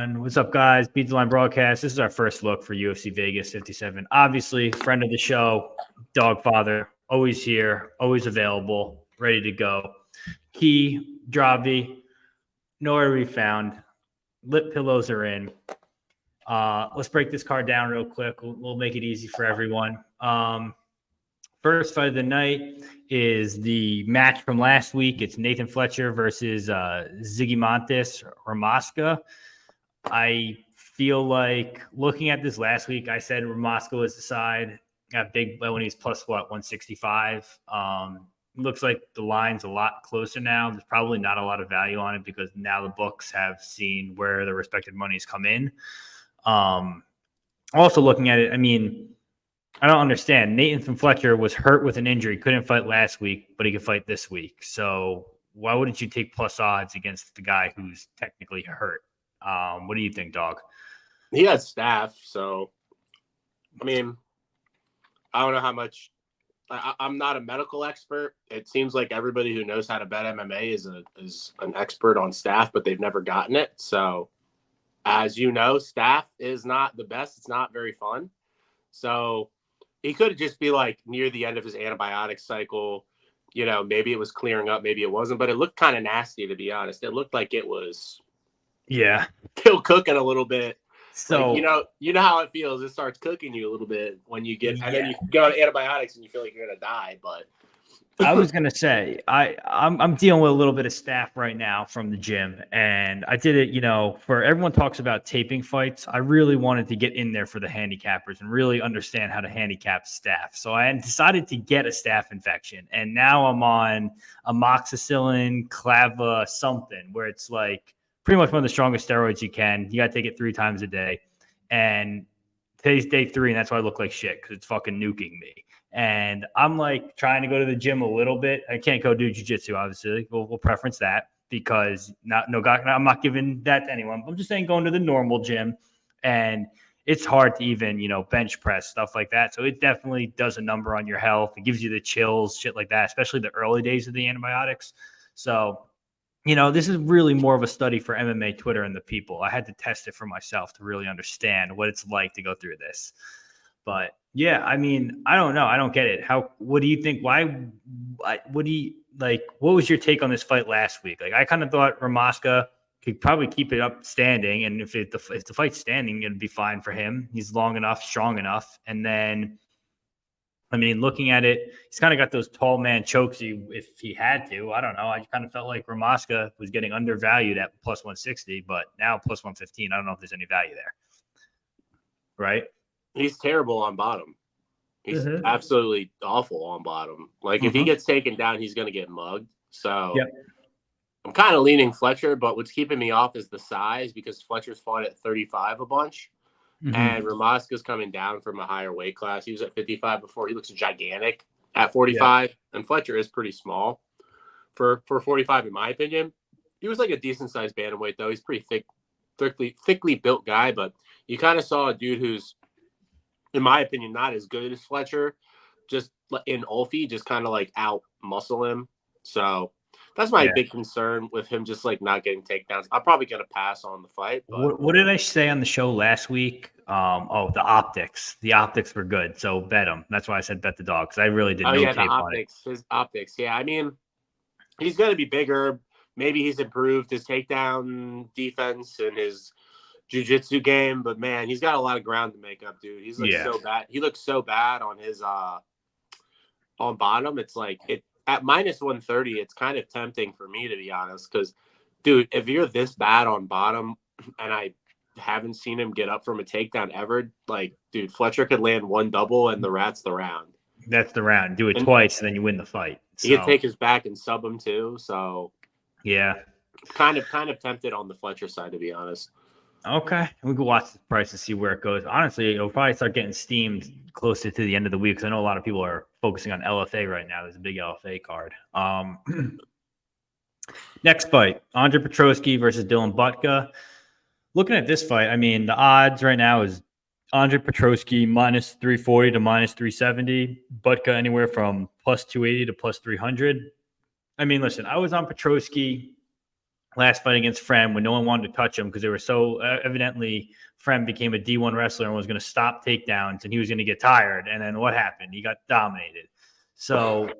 on. What's up, guys? Beat the Line Broadcast. This is our first look for UFC Vegas 57. Obviously, friend of the show, Dogfather, always here, always available, ready to go. Key, Dravi, nowhere to be found. Lip pillows are in. Let's break this card down real quick. We'll make it easy for everyone. First fight of the night is the match from last week. It's Nathan Fletcher versus Zigimantas Ramaska. I feel like looking at this last week, I said Ramaska was the side. Got big when he's plus 165. Looks like the line's a lot closer now. There's probably not a lot of value on it because now the books have seen where the respective monies come in. Also looking at it, I mean, I don't understand. Nathan Fletcher was hurt with an injury, couldn't fight last week, but he could fight this week. So why wouldn't you take plus odds against the guy who's technically hurt? What do you think, Dog? He had staph, so I mean, I don't know how much. I'm not a medical expert. It seems like everybody who knows how to bet MMA is an expert on staph, but they've never gotten it. So, as you know, staph is not the best. It's not very fun. So he could just be like near the end of his antibiotic cycle. You know, maybe it was clearing up, maybe it wasn't, but it looked kind of nasty, to be honest. It looked like it was, still cooking a little bit. So, like, you know how it feels. It starts cooking you a little bit when you get, and then you go on antibiotics and you feel like you're going to die. But I was going to say, I'm dealing with a little bit of staph right now from the gym. And I did it, for everyone talks about taping fights. I really wanted to get in there for the handicappers and really understand how to handicap staph. So I decided to get a staph infection. And now I'm on amoxicillin, clava, something where it's like pretty much one of the strongest steroids you can. You got to take it 3 times a day. And today's day 3, and that's why I look like shit because it's fucking nuking me. And I'm like trying to go to the gym a little bit. I can't go do jiu-jitsu, obviously. We'll preference that because I'm not giving that to anyone. I'm just saying going to the normal gym, and it's hard to even, bench press, stuff like that. So it definitely does a number on your health. It gives you the chills, shit like that, especially the early days of the antibiotics. So, this is really more of a study for MMA Twitter and the people. I had to test it for myself to really understand what it's like to go through this. But yeah, I mean, I don't know. I don't get it. What do you think? What was your take on this fight last week? Like, I kind of thought Ramaska could probably keep it up standing. And if the fight's standing, it'd be fine for him. He's long enough, strong enough. And then, I mean, looking at it, he's kind of got those tall man chokes if he had to. I don't know. I kind of felt like Ramaska was getting undervalued at plus 160, but now plus 115. I don't know if there's any value there. Right? He's terrible on bottom. He's absolutely awful on bottom. Like, if he gets taken down, he's going to get mugged. So I'm kind of leaning Fletcher, but what's keeping me off is the size because Fletcher's fought at 35 a bunch. And Ramaska's coming down from a higher weight class. He was at 55 before. He looks gigantic at 45. Yeah. And Fletcher is pretty small for 45, in my opinion. He was like a decent-sized bantamweight, though. He's pretty thickly built guy. But you kind of saw a dude who's, in my opinion, not as good as Fletcher, just in Ulfi, just kind of like out muscle him. So that's my big concern with him, just like not getting takedowns. I'm probably going to pass on the fight. But what did I say on the show last week? The optics. The optics were good, so bet him. That's why I said bet the dog because I really did tape on it. His optics. Yeah, I mean, he's going to be bigger. Maybe he's improved his takedown defense and his jiu-jitsu game, but man, he's got a lot of ground to make up, dude. He's so bad. He looks so bad on his on bottom. It's like at minus 130, it's kind of tempting for me, to be honest, because dude, if you're this bad on bottom, and I haven't seen him get up from a takedown ever, like, dude, Fletcher could land one double and that's the round. That's the round. Do it twice and then you win the fight. So he could take his back and sub him too. So yeah, kind of tempted on the Fletcher side, to be honest. Okay. We can watch the price and see where it goes. Honestly, it'll probably start getting steamed closer to the end of the week because I know a lot of people are focusing on LFA right now. There's a big LFA card. Next fight, Andrade Petroski versus Dylan Budka. Looking at this fight, I mean, the odds right now is Andrade Petroski minus 340 to minus 370. Budka anywhere from plus 280 to plus 300. I mean, listen, I was on Petroski last fight against Frem when no one wanted to touch him because they were so evidently Frem became a D1 wrestler and was going to stop takedowns and he was going to get tired. And then what happened? He got dominated. So,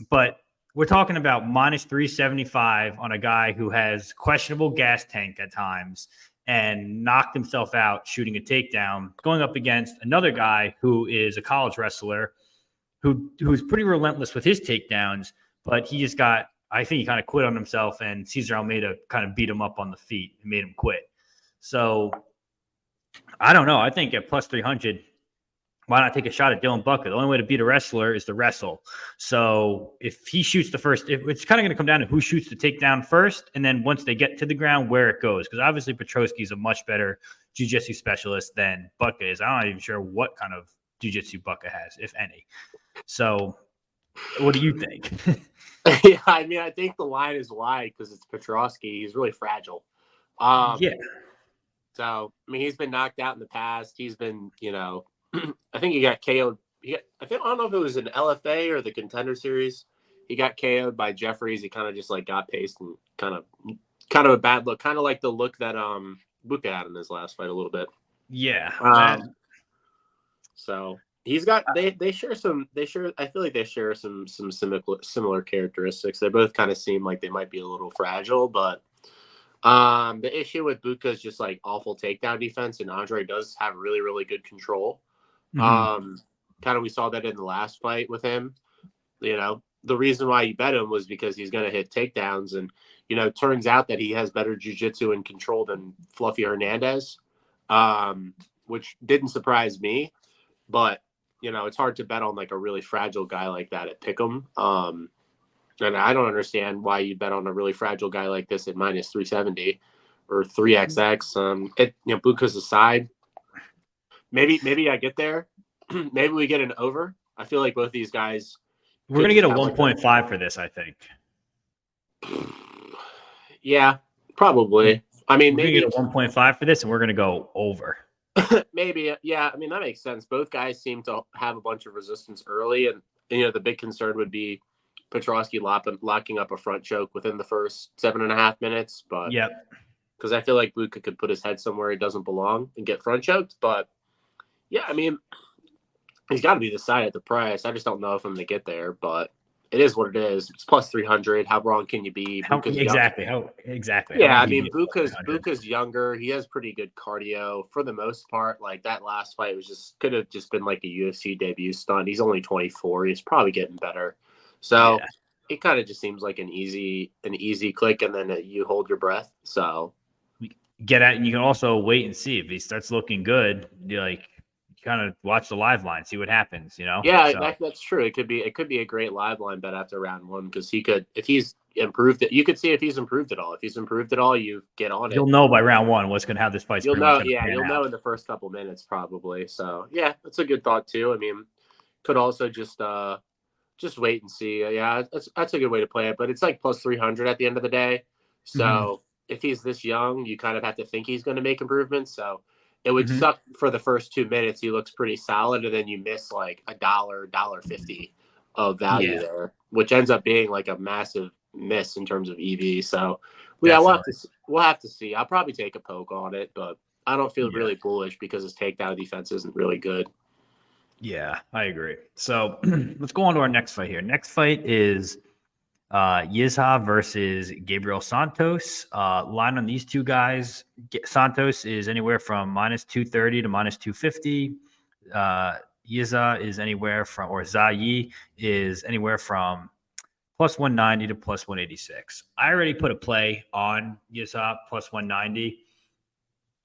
but we're talking about minus 375 on a guy who has questionable gas tank at times and knocked himself out shooting a takedown, going up against another guy who is a college wrestler who's pretty relentless with his takedowns, but he just got, I think he kind of quit on himself, and Cesar Almeida kind of beat him up on the feet and made him quit. So I don't know. I think at plus 300, why not take a shot at Dylan Budka? The only way to beat a wrestler is to wrestle. So if he shoots the first, it's kind of going to come down to who shoots the takedown first, and then once they get to the ground, where it goes. Because obviously Petroski is a much better jiu-jitsu specialist than Budka is. I'm not even sure what kind of jiu-jitsu Budka has, if any. So what do you think? Yeah, I mean, I think the line is wide because it's Petroski. He's really fragile. Yeah. So, I mean, he's been knocked out in the past. He's been, I think he got KO'd. I don't know if it was an LFA or the Contender Series. He got KO'd by Jeffries. He kind of just like got paced and kind of a bad look, kind of like the look that Budka had in his last fight a little bit. Yeah. So he's got I feel like they share some similar characteristics. They both kind of seem like they might be a little fragile, but the issue with Budka is just like awful takedown defense, and Andrade does have really, really good control. Mm-hmm. Kind of we saw that in the last fight with him. The reason why you bet him was because he's going to hit takedowns, and turns out that he has better jiu-jitsu and control than Fluffy Hernandez, which didn't surprise me. But it's hard to bet on like a really fragile guy like that at Pick'em. And I don't understand why you bet on a really fragile guy like this at minus 370 or 3XX. Budka's aside. Maybe I get there. Maybe we get an over. I feel like both these guys. We're going to get a 1.5 for this, I think. Yeah, probably. I mean, maybe get a 1.5 for this, and we're going to go over. Maybe, yeah. I mean, that makes sense. Both guys seem to have a bunch of resistance early, and the big concern would be Petroski locking up a front choke within the first 7.5 minutes. But because I feel like Budka could put his head somewhere he doesn't belong and get front choked. But yeah, I mean, he's got to be decided at the price. I just don't know if I'm going to get there, but it is what it is. It's plus 300. How wrong can you be? Exactly. Yeah, I mean, Budka's younger. He has pretty good cardio for the most part. Like that last fight could have just been like a UFC debut stunt. He's only 24. He's probably getting better. So it kind of just seems like an easy click, and then you hold your breath. So get at, and you can also wait and see if he starts looking good. You kind of watch the live line, see what happens. Yeah, that's true. It could be a great live line bet after round one because if he's improved it, you could see if he's improved at all. If he's improved at all, you get on it. You'll know by round one what's going to have this fight. You'll know in the first couple minutes probably. So yeah, that's a good thought too. I mean, could also just wait and see. Yeah, that's a good way to play it. But it's like plus 300 at the end of the day. So if he's this young, you kind of have to think he's going to make improvements. So it would suck for the first 2 minutes. He looks pretty solid, and then you miss like $1.50 of value there, which ends up being like a massive miss in terms of EV. So yeah, we'll have to see. I'll probably take a poke on it, but I don't feel really bullish because his takedown defense isn't really good. Yeah, I agree. So let's go on to our next fight here. Next fight is Yizha versus Gabriel Santos. Line on these two guys, Santos is anywhere from minus 230 to minus 250. Yizha is anywhere from, or Zayi is anywhere from plus 190 to plus 186. I already put a play on Yizha plus 190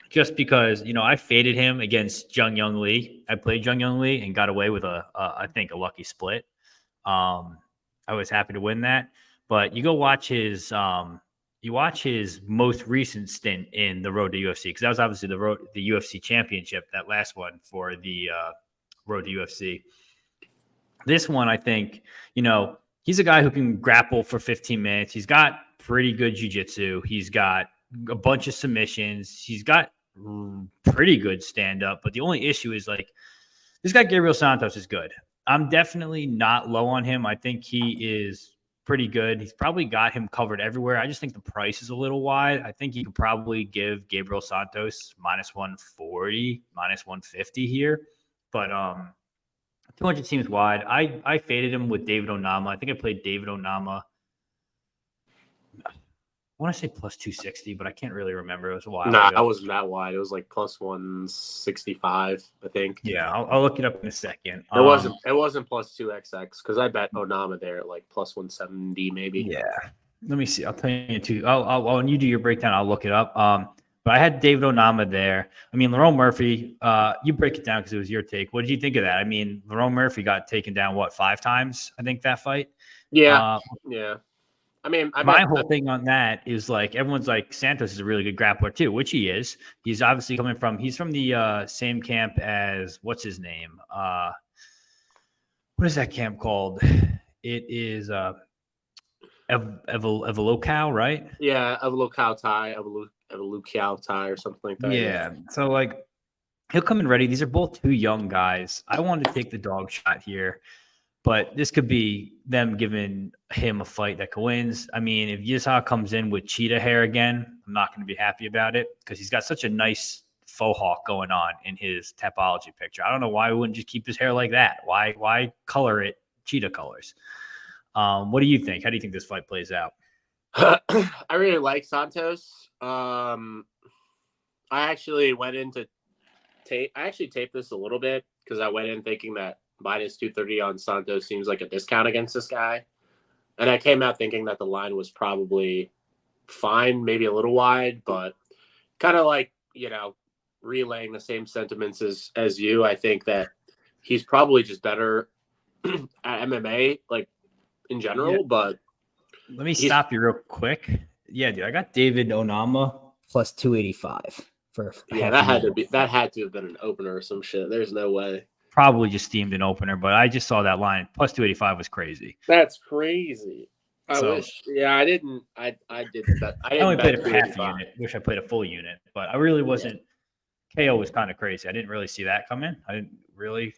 just because, I faded him against Jung Young Lee. I played Jung Young Lee and got away with I think a lucky split. I was happy to win that, but you go watch his most recent stint in the Road to UFC, because that was obviously the UFC championship, that last one for the Road to UFC. This one, I think, he's a guy who can grapple for 15 minutes. He's got pretty good jiu-jitsu. He's got a bunch of submissions. He's got pretty good stand-up, but the only issue is like this guy Gabriel Santos is good. I'm definitely not low on him. I think he is pretty good. He's probably got him covered everywhere. I just think the price is a little wide. I think you could probably give Gabriel Santos minus 140, minus 150 here. But 200 seems wide. I faded him with David Onama. I think I played David Onama. I want to say plus 260, but I can't really remember. It was a while ago. I wasn't that wide. It was like plus 165, I think. Yeah, I'll look it up in a second. It wasn't plus 2XX because I bet Onama there at like plus 170 maybe. Yeah. Let me see. I'll tell you too. When you do your breakdown, I'll look it up. But I had David Onama there. I mean, Lerone Murphy, you break it down because it was your take. What did you think of that? I mean, Lerone Murphy got taken down, 5 times, I think, that fight? Yeah. Yeah. I mean, my whole thing on that is like everyone's like Santos is a really good grappler too, which he is. He's obviously he's from the same camp as what's his name? What is that camp called? It is Evolucao, right? Yeah, Evolucao Tai or something like that. Yeah. So like he'll come in ready. These are both 2 young guys. I wanted to take the dog shot here. But this could be them giving him a fight that wins. I mean, if Yizha comes in with cheetah hair again, I'm not going to be happy about it because he's got such a nice faux hawk going on in his topology picture. I don't know why he wouldn't just keep his hair like that. Why color it cheetah colors? What do you think? How do you think this fight plays out? I really like Santos. I actually went into tape. I actually taped this a little bit because I went in thinking that minus 230 on Santos seems like a discount against this guy. And I came out thinking that the line was probably fine, maybe a little wide, but kind of like, relaying the same sentiments as you. I think that he's probably just better at MMA, like in general, yeah. But let me stop you real quick. Yeah, dude, I got David Onama plus 285 for that had to have been an opener or some shit. There's no way. Probably just steamed an opener, but I just saw that line. Plus 285 was crazy. That's crazy. I wish. Yeah, I didn't. I didn't bet. I only played it for half a unit. Wish I played a full unit, but I really wasn't. KO was kind of crazy. I didn't really see that come in. I didn't really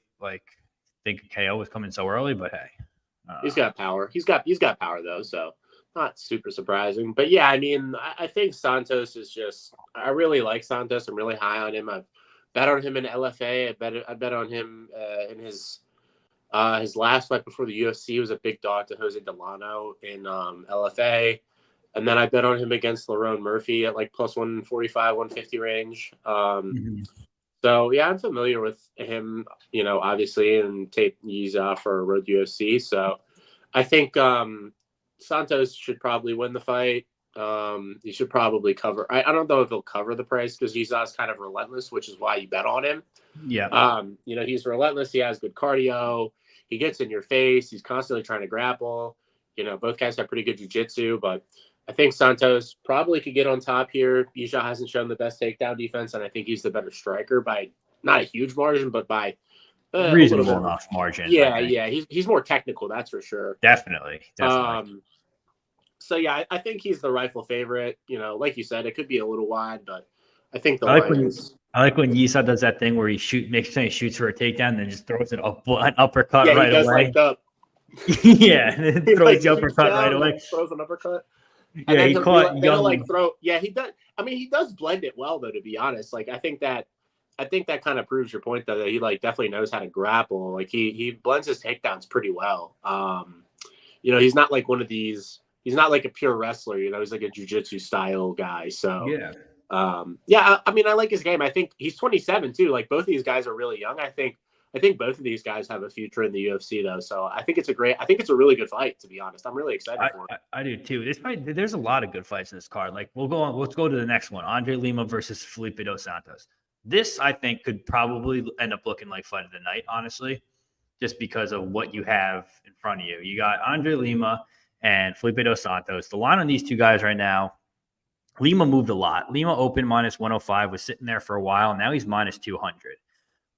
think KO was coming so early, but hey. He's got power. He's got power though, so not super surprising. But yeah, I mean, I think Santos is just. I really like Santos. I'm really high on him. I've bet on him in LFA. I bet on him in his last fight before the UFC. He was a big dog to Jose Delano in LFA. And then I bet on him against Lerone Murphy at like plus 145, 150 range. So, yeah, I'm familiar with him, obviously, and tape Yizha for Road UFC. So I think Santos should probably win the fight. He should probably cover. I don't know if he'll cover the price because Yizha is kind of relentless, which is why you bet on him. Yeah. He's relentless. He has good cardio. He gets in your face. He's constantly trying to grapple. Both guys have pretty good jiu-jitsu, but I think Santos probably could get on top here. Yizha hasn't shown the best takedown defense, and I think he's the better striker by not a huge margin, but by reasonable enough margin. Yeah. He's more technical, that's for sure. Definitely. So, yeah, I think he's the rightful favorite. Like you said, it could be a little wide, but I think I like when Yizha does that thing where he shoots for a takedown and then just throws an uppercut right away. Yeah, and then throws the uppercut right away. Throws an uppercut. Yeah, he caught he does. I mean, he does blend it well, though. To be honest, I think that kind of proves your point, though, that he definitely knows how to grapple. He blends his takedowns pretty well. He's not like one of these. He's not like a pure wrestler. He's like a jiu-jitsu style guy. So yeah. I mean, I like his game. I think he's 27 too. Like both of these guys are really young. I think both of these guys have a future in the UFC though. So I think it's a really good fight, to be honest. I'm really excited for it. I do too. There's a lot of good fights in this card. Like let's go to the next one. Andre Lima versus Felipe dos Santos. This I think could probably end up looking like fight of the night, honestly, just because of what you have in front of you. You got Andre Lima and Felipe dos Santos. The line on these two guys right now, Lima moved a lot. Lima opened minus 105, was sitting there for a while. Now he's minus 200.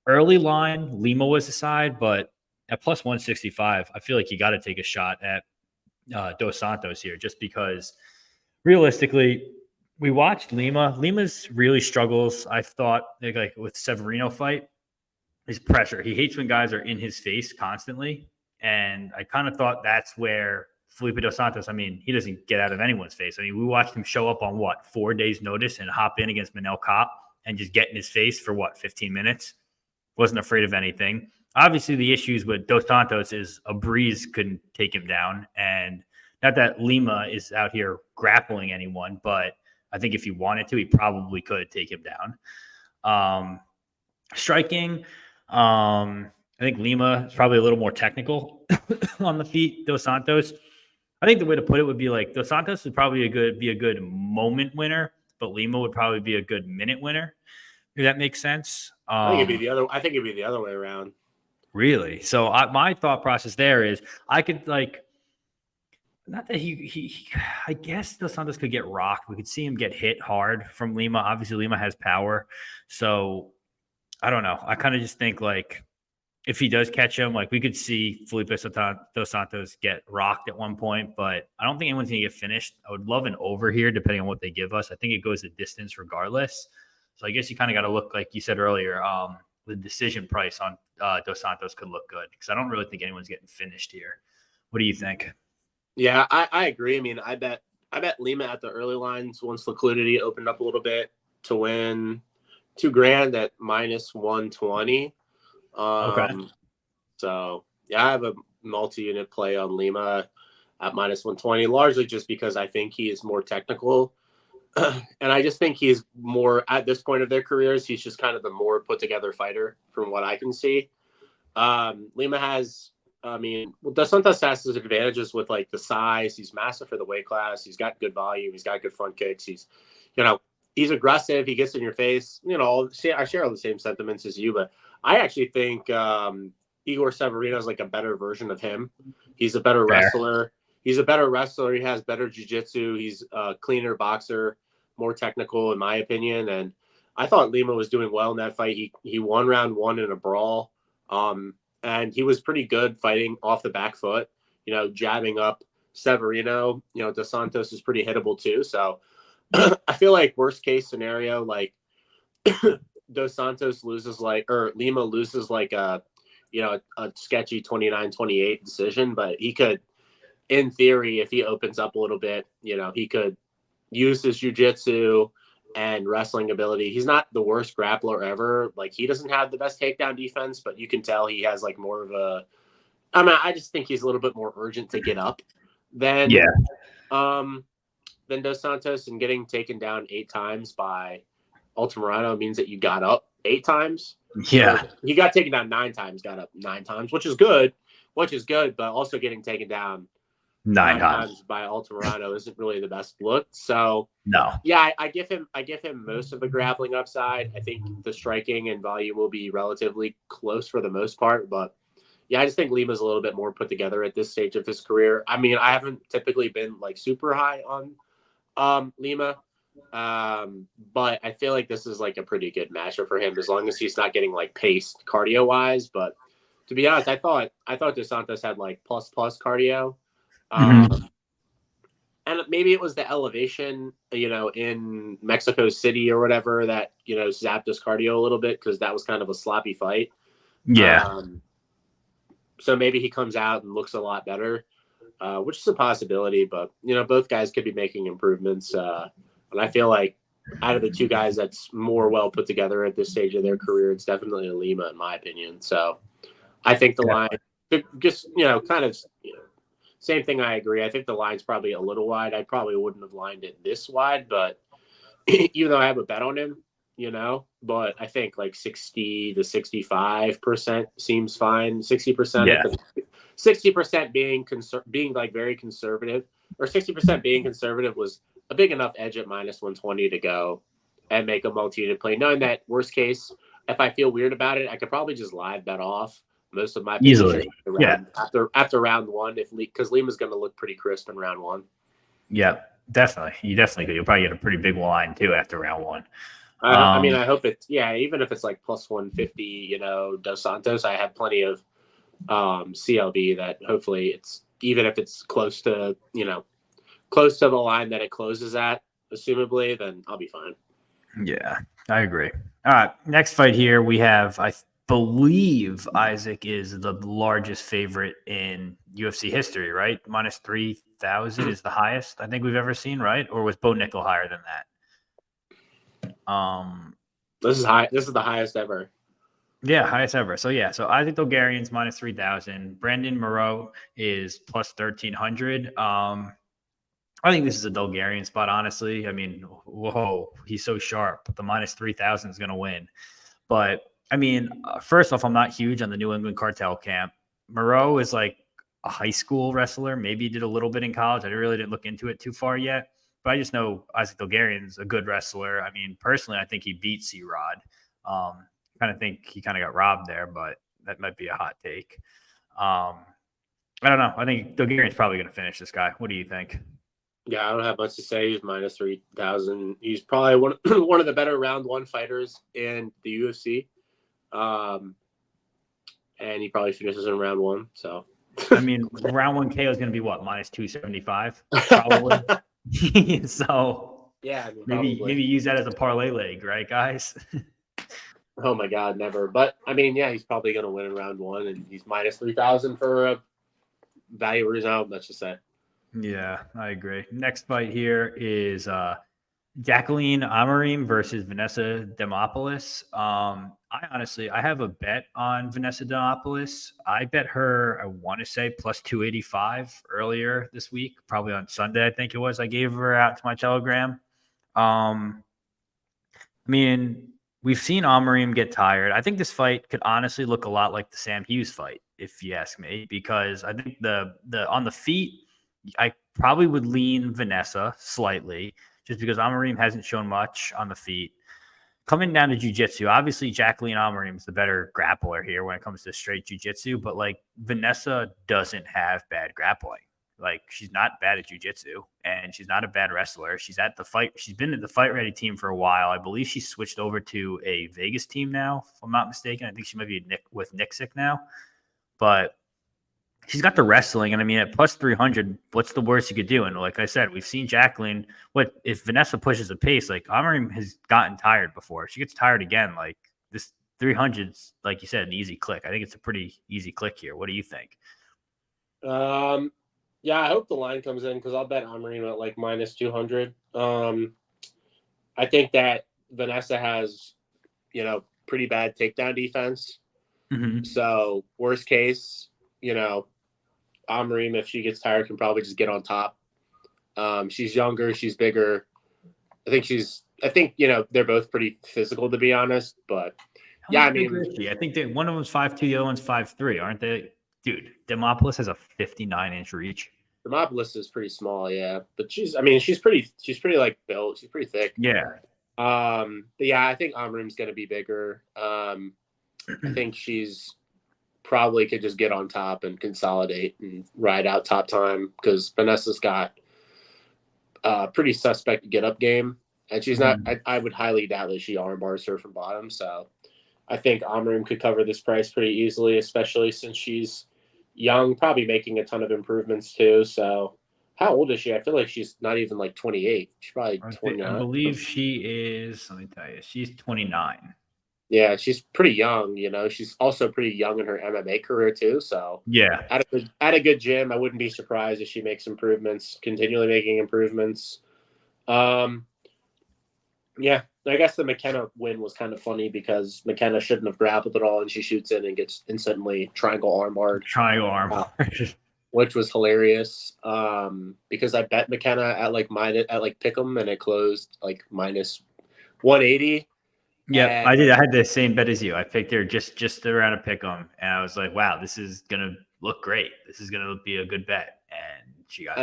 Early line, Lima was the side, but at plus 165, I feel like you got to take a shot at Dos Santos here just because realistically, we watched Lima. Lima's really struggles, I thought, like with Severino fight, his pressure. He hates when guys are in his face constantly. And I kind of thought that's where Felipe Dos Santos, I mean, he doesn't get out of anyone's face. I mean, we watched him show up on 4 days' notice and hop in against Manel Kape and just get in his face for 15 minutes. Wasn't afraid of anything. Obviously, the issues with Dos Santos is a breeze couldn't take him down. And not that Lima is out here grappling anyone, but I think if he wanted to, he probably could take him down. Striking, I think Lima is probably a little more technical on the feet. Dos Santos, I think the way to put it would be like Dos Santos would probably be a good moment winner, but Lima would probably be a good minute winner. If that makes sense. I think it'd be the other way around. Really? So my thought process there is I could not that he I guess Dos Santos could get rocked. We could see him get hit hard from Lima. Obviously, Lima has power. So I don't know. I kind of just think if he does catch him, we could see Felipe Dos Santos get rocked at one point, but I don't think anyone's going to get finished. I would love an over here, depending on what they give us. I think it goes the distance regardless. So I guess you kind of got to look, like you said earlier, the decision price on Dos Santos could look good because I don't really think anyone's getting finished here. What do you think? Yeah, I agree. I mean, I bet Lima at the early lines once liquidity opened up a little bit to win $2,000 at -120. Okay. So yeah, I have a multi-unit play on Lima at -120, largely just because I think he is more technical. And I just think he's more at this point of their careers. He's just kind of the more put together fighter from what I can see. Lima has, Dos Santos has his advantages with the size. He's massive for the weight class. He's got good volume. He's got good front kicks. He's aggressive. He gets in your face. I share all the same sentiments as you, but I actually think Igor Severino is a better version of him. He's a better wrestler. He has better jiu-jitsu. He's a cleaner boxer, more technical in my opinion. And I thought Lima was doing well in that fight. He won round 1 in a brawl. And he was pretty good fighting off the back foot, jabbing up Severino. Dos Santos is pretty hittable too. So I feel like worst case scenario, Dos Santos loses or Lima loses a sketchy 29-28 decision, but he could, in theory, if he opens up a little bit, he could use his jiu-jitsu and wrestling ability. He's not the worst grappler ever. He doesn't have the best takedown defense, but you can tell he has more of a, I just think he's a little bit more urgent to get up than Dos Santos, and getting taken down 8 times by Altamirano means that you got up 8 times. Yeah. So he got taken down 9 times, got up 9 times, which is good, but also getting taken down 9 times by Altamirano isn't really the best look. So no. Yeah, I give him most of the grappling upside. I think the striking and volume will be relatively close for the most part, but yeah, I just think Lima's a little bit more put together at this stage of his career. I mean, I haven't typically been super high on Lima, but I feel like this is a pretty good matchup for him as long as he's not getting paced cardio wise. But to be honest, I thought Dos Santos had plus cardio. And maybe it was the elevation, in Mexico City or whatever that, zapped his cardio a little bit because that was kind of a sloppy fight. Yeah. So maybe he comes out and looks a lot better, which is a possibility. But, both guys could be making improvements. And I feel like out of the 2 guys that's more well put together at this stage of their career, it's definitely Lima, in my opinion. So I think the line just, same thing. I agree. I think the line's probably a little wide. I probably wouldn't have lined it this wide, but even though I have a bet on him, but I think 60 to 65% seems fine. 60%, 60% being very conservative, or 60% being conservative was a big enough edge at -120 to go and make a multi-unit play. Knowing that worst case, if I feel weird about it, I could probably just live bet off most of my easily. After round 1, because Lima's going to look pretty crisp in round 1. Yeah, definitely. You definitely could. You'll probably get a pretty big line too after round 1. I hope it's even if it's plus 150, Dos Santos, I have plenty of CLB that hopefully it's, even if it's close to the line that it closes at, assumably, then I'll be fine. Yeah, I agree. All right, next fight here we have believe Isaac is the largest favorite in UFC history, right? Minus 3,000 is the highest I think we've ever seen, right? Or was Bo Nickel higher than that? This is high. This is the highest ever. Yeah, highest ever. So Isaac Dulgarian's minus 3,000. Brandon Marotte is plus 1,300. I think this is a Dulgarian spot, honestly. I mean, whoa, he's so sharp. The minus 3,000 is going to win. But, I mean, first off, I'm not huge on the New England cartel camp. Moreau is like a high school wrestler. Maybe he did a little bit in college. I really didn't look into it too far yet. But I just know Isaac Dulgarian's a good wrestler. I mean, personally, I think he beat C-Rod. Kind of think he kind of got robbed there, but that might be a hot take. I don't know. I think Dulgarian's probably going to finish this guy. What do you think? Yeah, I don't have much to say. He's minus 3,000. He's probably one of the better round one fighters in the UFC. And he probably finishes in round one. So, I mean, round one KO is going to be what, minus 275? Probably. So, yeah, I mean, maybe use that as a parlay leg, right, guys? Oh my God, never. But I mean, yeah, he's probably going to win in round one, and he's minus 3,000 for a value result. Let's just say. Yeah, I agree. Next fight here is Jacqueline Amorim versus Vanessa Demopoulos. I have a bet on Vanessa Demopoulos. I bet her, I want to say plus 285 earlier this week, probably on Sunday, I think it was. I gave her out to my Telegram. I mean, we've seen Amorim get tired. I think this fight could honestly look a lot like the Sam Hughes fight, if you ask me, because I think the on the feet, I probably would lean Vanessa slightly just because Amorim hasn't shown much on the feet. Coming down to jiu-jitsu, obviously Jacqueline Amorim is the better grappler here when it comes to straight jiu-jitsu, but like Vanessa doesn't have bad grappling. Like she's not bad at jiu-jitsu and she's not a bad wrestler. She's at the fight. She's been at the Fight Ready team for a while. I believe she switched over to a Vegas team now, if I'm not mistaken. I think she might be with Nixick now, but she's got the wrestling, and I mean, at plus 300, what's the worst you could do? And like I said, we've seen Jacqueline. What if Vanessa pushes a pace? Like Amorim has gotten tired before. If she gets tired again, like this 300's, like you said, an easy click. I think it's a pretty easy click here. What do you think? Yeah, I hope the line comes in because I'll bet Amorim at like minus 200. I think that Vanessa has, pretty bad takedown defense. Mm-hmm. So worst case, Amorim, if she gets tired, can probably just get on top. She's younger, she's bigger. I think they're both pretty physical, to be honest. But I think one of them's 5'2", the other one's 5'3", aren't they? Dude, Demopoulos has a 59-inch reach. Demopoulos is pretty small, yeah, but she's pretty like built. She's pretty thick. Yeah. But yeah, I think Amorim's gonna be bigger. I think she's probably could just get on top and consolidate and ride out top time because Vanessa's got a pretty suspect get up game, and she's not. I would highly doubt that she arm bars her from bottom. So I think Amorim could cover this price pretty easily, especially since she's young, probably making a ton of improvements too. So how old is she? I feel like she's not even like 28. She's probably 29. I believe she is. Let me tell you, she's 29. Yeah, she's pretty young, She's also pretty young in her MMA career too. So yeah, at a good gym, I wouldn't be surprised if she makes improvements, continually making improvements. Yeah, I guess the McKenna win was kind of funny because McKenna shouldn't have grappled at all, and she shoots in and gets instantly triangle armbarred. Which was hilarious. Because I bet McKenna at Pick'em and it closed like minus 180. Yeah, I did. I had the same bet as you. I picked her just around a pick 'em, and I was like, "Wow, this is gonna look great. This is gonna be a good bet." And she got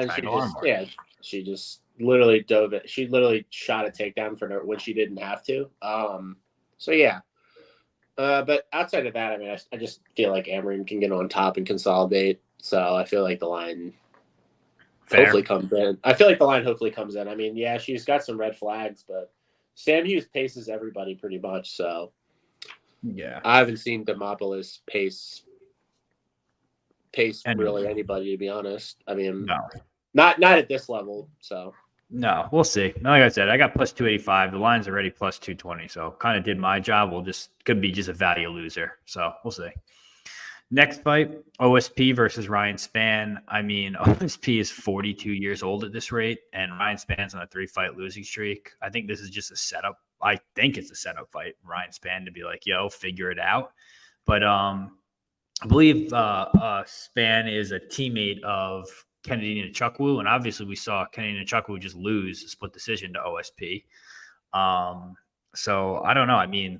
she just literally dove it. She literally shot a takedown for her when she didn't have to. So yeah. But outside of that, I mean, I just feel like Amorim can get on top and consolidate. So I feel like the line hopefully comes in. I mean, yeah, she's got some red flags, but Sam Hughes paces everybody pretty much, so yeah, I haven't seen Demopoulos pace really anybody, to be honest. I mean, no. not at this level. So No, we'll see. Like I said, I got plus 285. The line's already plus 220, so kind of did my job. Could be just a value loser. So we'll see. Next fight, OSP versus Ryan Spann. I mean, OSP is 42 years old at this rate, and Ryan Spann's on a 3-fight losing streak. I think this is just a setup. I think it's a setup fight. Ryan Spann to be like, yo, figure it out. But I believe Spann is a teammate of Kennedy Nchukwu, and obviously we saw Kennedy Nchukwu just lose a split decision to OSP. So I don't know. I mean,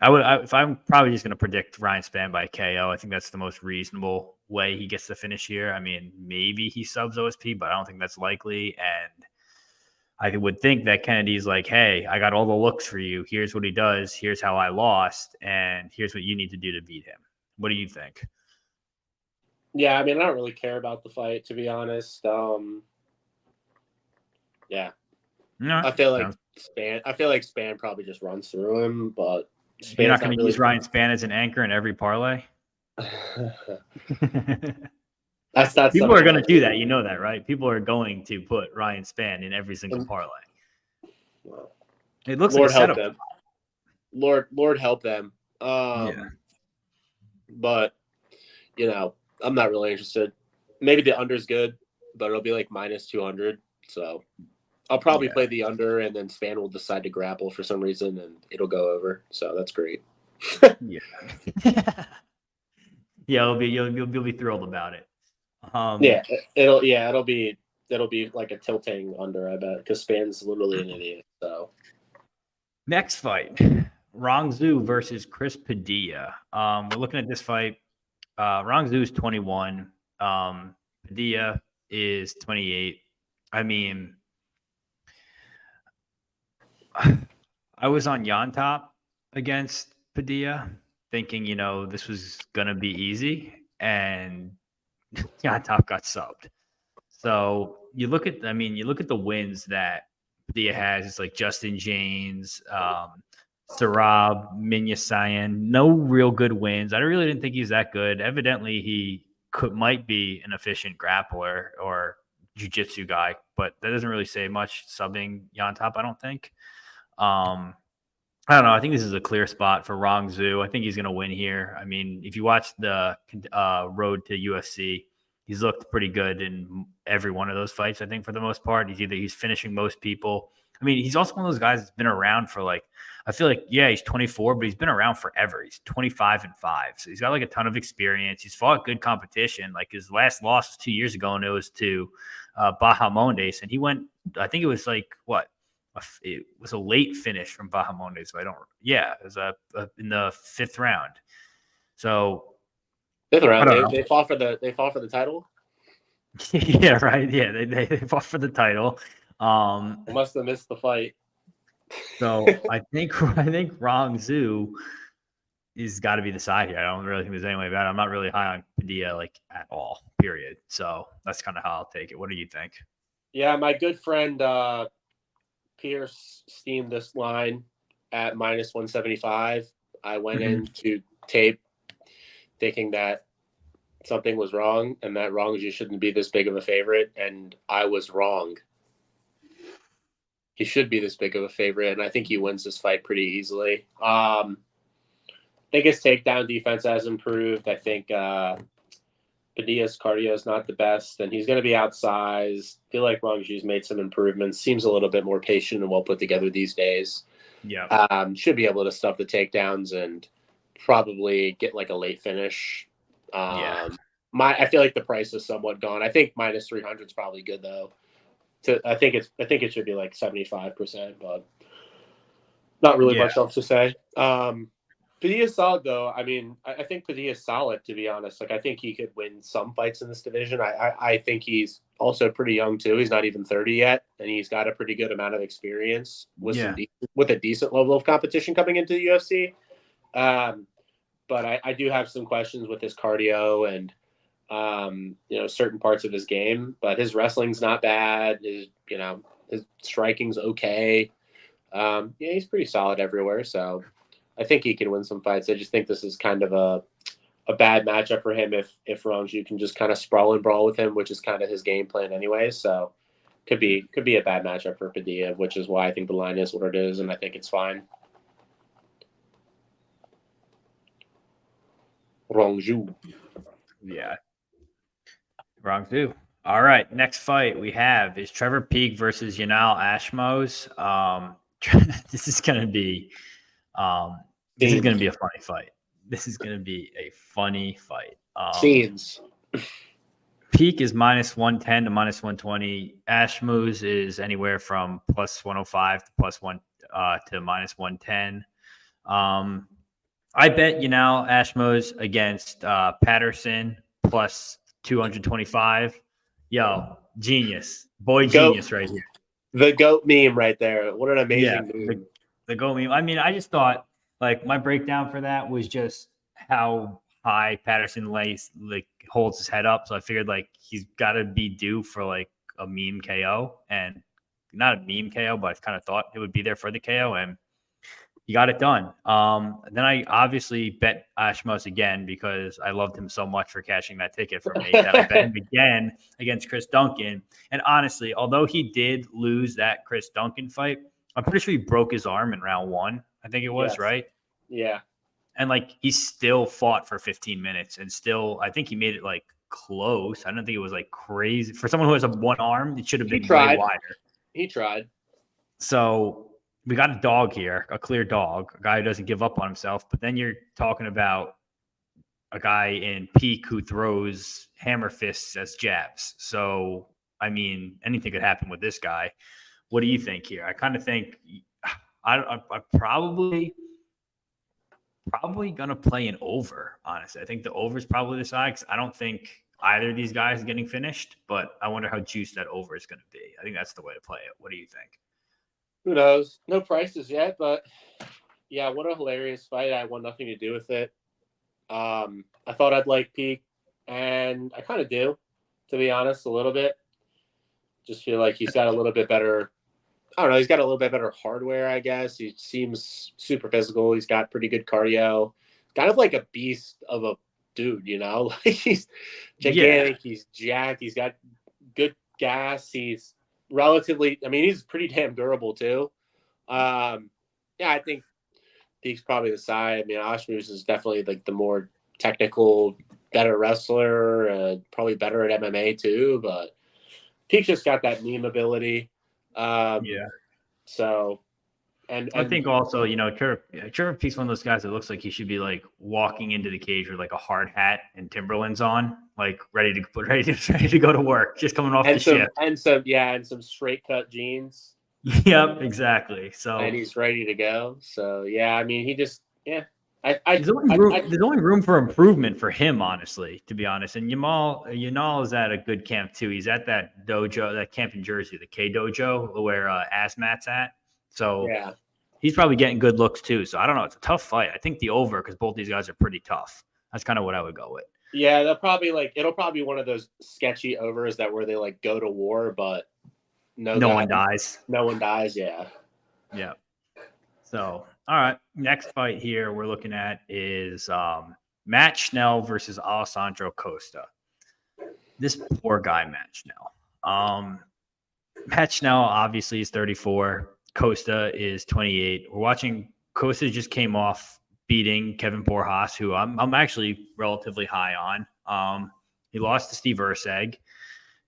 if I'm probably just going to predict Ryan Spann by KO, I think that's the most reasonable way he gets to finish here. I mean, maybe he subs OSP, but I don't think that's likely. And I would think that Kennedy's like, hey, I got all the looks for you. Here's what he does. Here's how I lost. And here's what you need to do to beat him. What do you think? Yeah, I mean, I don't really care about the fight, to be honest. Yeah. No, I feel like Spann probably just runs through him, but Spann's you're not going to use Ryan Spann as an anchor in every parlay. That's not. People are going to do that. You know that, right? People are going to put Ryan Spann in every single parlay. Well, it looks Lord like a help setup. them. Lord help them. Yeah. But you know, I'm not really interested. Maybe the under's good, but it'll be like minus 200. So I'll probably play the under, and then Spann will decide to grapple for some reason, and it'll go over. So that's great. Yeah. Yeah, you'll be thrilled about it. It'll be like a tilting under, I bet, because Spann's literally an idiot. So next fight, Rong Zhu versus Chris Padilla. We're looking at this fight. Rong Zhu is 21. Padilla is 28. I mean, I was on Yontop against Padilla, thinking, this was gonna be easy, and Yontop got subbed. So you look at the wins that Padilla has. It's like Justin James, Sarab, Minya Cyan. No real good wins. I really didn't think he was that good. Evidently, he might be an efficient grappler or jiu-jitsu guy, but that doesn't really say much subbing Yontop, I don't think. I don't know. I think this is a clear spot for Rong Zhu. I think he's going to win here. I mean, if you watch the road to UFC, he's looked pretty good in every one of those fights, I think, for the most part. He's finishing most people. I mean, he's also one of those guys that's been around for I feel like, he's 24, but he's been around forever. He's 25-5. So he's got a ton of experience. He's fought good competition. Like his last loss was 2 years ago, and it was to Bahamondes. And he went, I think it was it was a late finish from Bahamondes. So it was in the 5th round. So 5th round, they fought for the title. Yeah, right. Yeah, they fought for the title. They must have missed the fight. So I think Rong Zhu is got to be the side here. I don't really think there's any way about it. I'm not really high on Padilla at all. Period. So that's kind of how I'll take it. What do you think? Yeah, my good friend Pierce steamed this line at minus 175. I went into tape thinking that something was wrong and that Rong Zhu shouldn't be this big of a favorite, and I was wrong. He should be this big of a favorite, and I think he wins this fight pretty easily. I think his takedown defense has improved. I think Padilla's cardio is not the best, and he's going to be outsized. I feel like Rong Zhu's made some improvements. Seems a little bit more patient and well put together these days. Yeah. Should be able to stuff the takedowns and probably get a late finish. I feel like the price is somewhat gone. I think minus 300 is probably good though. I think it should be 75%, but not really much else to say. Padilla's solid though. I mean, I think Padilla's solid, to be honest. I think he could win some fights in this division. I think he's also pretty young too. He's not even 30 yet, and he's got a pretty good amount of experience with a decent level of competition coming into the UFC. But I do have some questions with his cardio and certain parts of his game, but his wrestling's not bad. His striking's okay. He's pretty solid everywhere. So I think he can win some fights. I just think this is kind of a bad matchup for him if Rong Zhu can just kind of sprawl and brawl with him, which is kind of his game plan anyway. So could be a bad matchup for Padilla, which is why I think the line is what it is, and I think it's fine. Wrong Zhu. Yeah. Wrong Zhu. All right. Next fight we have is Trevor Peek versus Yanal Ashmuz. This is gonna be a funny fight. This is gonna be a funny fight. Scenes. Peak is minus 110 to minus 120. Ashmuz is anywhere from plus 105 to plus one to minus 110. I bet Ashmuz against Patterson plus 225. Yo, genius. Genius right here. The GOAT meme right there. What an amazing meme. The GOAT meme. I mean, I just thought, like, my breakdown for that was just how high Patterson holds his head up. So I figured, like, he's got to be due for, like, a meme KO. And not a meme KO, but I kind of thought it would be there for the KO. And he got it done. Then I obviously bet Ashmuz again because I loved him so much for cashing that ticket for me that I bet him again against Chris Duncan. And honestly, although he did lose that Chris Duncan fight, I'm pretty sure he broke his arm in round 1. I think it was, right? Yeah. And, like, he still fought for 15 minutes and still, I think he made it, like, close. I don't think it was, like, crazy. For someone who has one arm, it should have been way wider. He tried. So we got a dog here, a clear dog, a guy who doesn't give up on himself. But then you're talking about a guy in Peak who throws hammer fists as jabs. So, I mean, anything could happen with this guy. What do you think here? I kind of think I'm probably going to play an over, honestly. I think the over is probably the side because I don't think either of these guys is getting finished, but I wonder how juiced that over is going to be. I think that's the way to play it. What do you think? Who knows? No prices yet, but yeah, what a hilarious fight. I want nothing to do with it. I thought I'd like Peak, and I kind of do, to be honest, a little bit. Just feel like he's got a little bit better, I don't know, he's got a little bit better hardware, I guess. He seems super physical. He's got pretty good cardio. Kind of like a beast of a dude, you know? Like he's gigantic, he's jacked, he's got good gas, he's relatively, I mean, he's pretty damn durable too. Yeah, I think Peak's probably the side. I mean, Ashmuz is definitely like the more technical, better wrestler, probably better at MMA too, but Peak's just got that meme ability. So, and I think also, Trevor Peak's one of those guys that looks like he should be like walking into the cage with like a hard hat and Timberlands on, like ready to go to work, just coming off the shift. And some straight cut jeans. Yep, exactly. So and he's ready to go. So yeah, I mean, he just there's only room for improvement for him, honestly, to be honest. And Yanal is at a good camp too. He's at that dojo, that camp in Jersey, the K dojo, where Asmat's at. So yeah, he's probably getting good looks too. So I don't know. It's a tough fight. I think the over because both these guys are pretty tough. That's kind of what I would go with. Yeah, it'll probably be one of those sketchy overs that where they like go to war, but no one dies. No one dies. Yeah. Yeah. So, all right. Next fight here we're looking at is Matt Schnell versus Alessandro Costa. This poor guy, Matt Schnell. Matt Schnell obviously is 34. Costa is 28. We're watching. Costa just came off beating Kevin Borjas, who I'm actually relatively high on. He lost to Steve Erceg,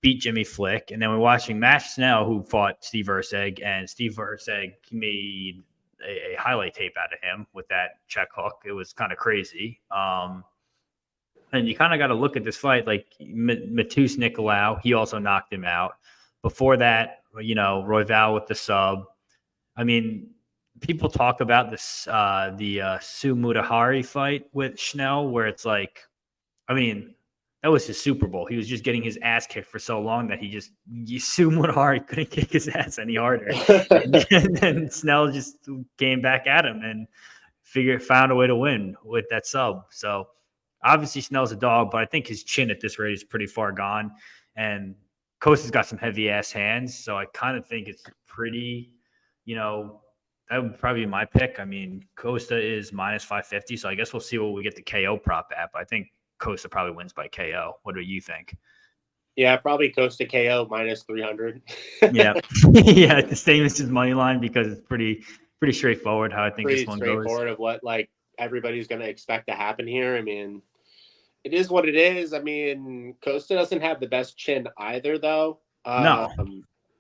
beat Jimmy Flick, and then we're watching Matt Schnell, who fought Steve Erceg, and Steve Erceg made a highlight tape out of him with that check hook. It was kind of crazy. And you kind of got to look at this fight like Matus Nicolau. He also knocked him out. Before that, Royval with the sub. I mean, people talk about this the Sue Mutahari fight with Schnell, where it's like, I mean, that was his Super Bowl. He was just getting his ass kicked for so long that Sue Mutahari couldn't kick his ass any harder. And then Schnell just came back at him and found a way to win with that sub. So obviously Schnell's a dog, but I think his chin at this rate is pretty far gone. And Costa's got some heavy ass hands. So I kind of think it's pretty, that would probably be my pick. I mean, Costa is minus 550. So I guess we'll see what we get the KO prop at. But I think Costa probably wins by KO. What do you think? Yeah, probably Costa KO minus 300. Yeah. Yeah, the same as his money line because it's pretty straightforward how I think Pretty this one straightforward goes. of what like everybody's going to expect to happen here. I mean, it is what it is. I mean, Costa doesn't have the best chin either, though. No.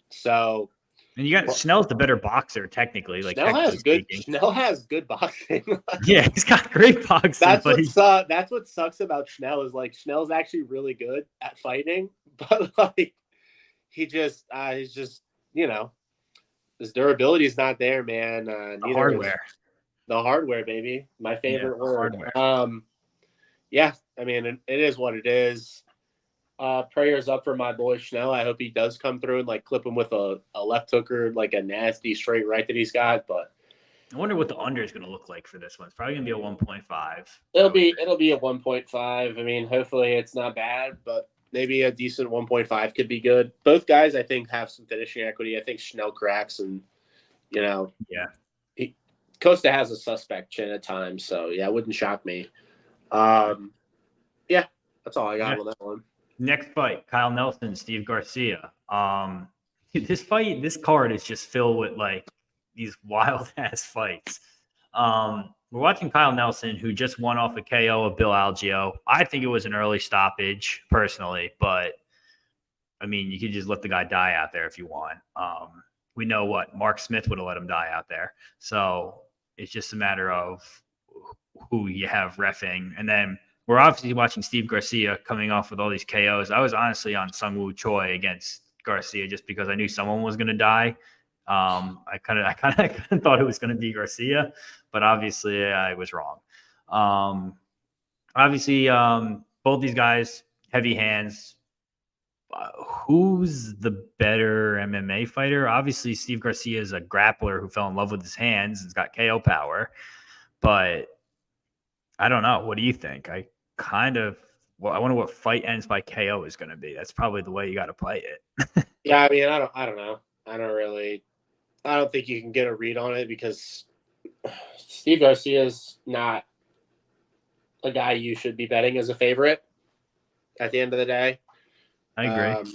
So And you got Schnell's the better boxer, technically, like technically speaking. Schnell has good boxing. Yeah, he's got great boxing, That's what sucks about Schnell is like Schnell's actually really good at fighting, but like he's just you know his durability is not there, man. the Neither hardware. the hardware, baby. My favorite word. Hardware. Yeah, I mean it is what it is. Prayers up for my boy Schnell. I hope he does come through and like clip him with a left hooker, like a nasty straight right that he's got. But I wonder what the under is going to look like for this one. It's probably going to be a 1.5. It'll be a 1.5. I mean, hopefully it's not bad, but maybe a decent 1.5 could be good. Both guys, I think, have some finishing equity. I think Schnell cracks, and yeah, Costa has a suspect chin at times. So yeah, it wouldn't shock me. Yeah, that's all I got on that one. Next fight, Kyle Nelson, Steve Garcia. This card is just filled with like these wild ass fights. We're watching Kyle Nelson, who just won off a KO of Bill Algeo. I think it was an early stoppage, personally, but I mean, you could just let the guy die out there if you want. We know what Mark Smith would have let him die out there. So it's just a matter of who you have reffing. And then we're obviously watching Steve Garcia coming off with all these KOs. I was honestly on Sungwoo Choi against Garcia just because I knew someone was going to die. I kind of thought it was going to be Garcia, but obviously I was wrong. Both these guys, heavy hands. Who's the better MMA fighter? Obviously, Steve Garcia is a grappler who fell in love with his hands and's got KO power, but I don't know. What do you think? I wonder what fight ends by KO is going to be. That's probably the way you got to play it. Yeah, I mean, I don't know. I don't think you can get a read on it because Steve Garcia is not a guy you should be betting as a favorite at the end of the day. I agree.